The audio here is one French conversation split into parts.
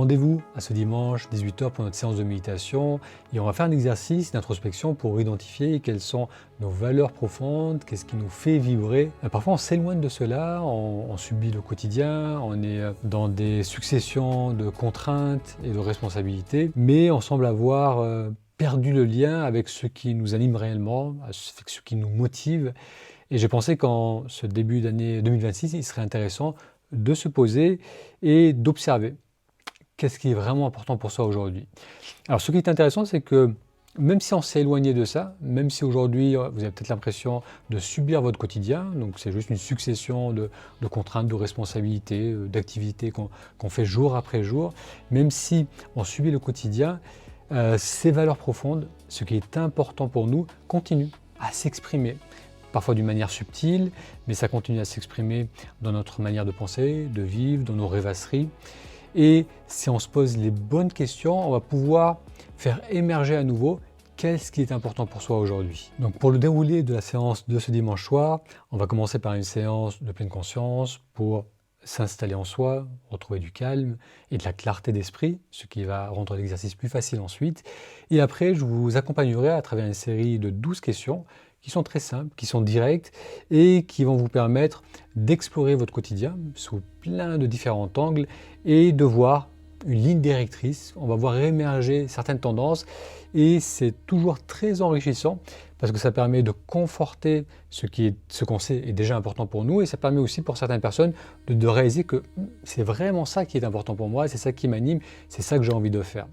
Rendez-vous à ce dimanche 18h pour notre séance de méditation et on va faire un exercice d'introspection pour identifier quelles sont nos valeurs profondes, qu'est-ce qui nous fait vibrer. Parfois on s'éloigne de cela, on subit le quotidien, on est dans des successions de contraintes et de responsabilités, mais on semble avoir perdu le lien avec ce qui nous anime réellement, avec ce qui nous motive. Et j'ai pensé qu'en ce début d'année 2026, il serait intéressant de se poser et d'observer qu'est-ce qui est vraiment important pour soi aujourd'hui. Alors ce qui est intéressant, c'est que même si on s'est éloigné de ça, même si aujourd'hui vous avez peut-être l'impression de subir votre quotidien, donc c'est juste une succession de contraintes, de responsabilités, d'activités qu'on fait jour après jour, même si on subit le quotidien, ces valeurs profondes, ce qui est important pour nous, continuent à s'exprimer. Parfois d'une manière subtile, mais ça continue à s'exprimer dans notre manière de penser, de vivre, dans nos rêvasseries. Et si on se pose les bonnes questions, on va pouvoir faire émerger à nouveau qu'est-ce qui est important pour soi aujourd'hui. Donc pour le déroulé de la séance de ce dimanche soir, on va commencer par une séance de pleine conscience pour s'installer en soi, retrouver du calme et de la clarté d'esprit, ce qui va rendre l'exercice plus facile ensuite. Et après, je vous accompagnerai à travers une série de 12 questions qui sont très simples, qui sont directes et qui vont vous permettre d'explorer votre quotidien sous plein de différents angles et de voir une ligne directrice. On va voir émerger certaines tendances et c'est toujours très enrichissant parce que ça permet de conforter ce qu'on sait est déjà important pour nous et ça permet aussi pour certaines personnes de réaliser que c'est vraiment ça qui est important pour moi, c'est ça qui m'anime, c'est ça que j'ai envie de faire.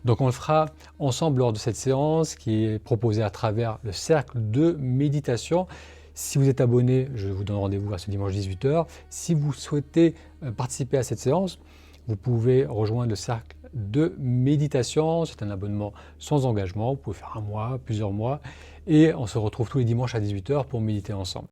Donc on le fera ensemble lors de cette séance qui est proposée à travers le cercle de méditation. Si vous êtes abonné, je vous donne rendez-vous à ce dimanche 18h. Si vous souhaitez participer à cette séance, vous pouvez rejoindre le cercle de méditation. C'est un abonnement sans engagement. Vous pouvez faire un mois, plusieurs mois. Et on se retrouve tous les dimanches à 18h pour méditer ensemble.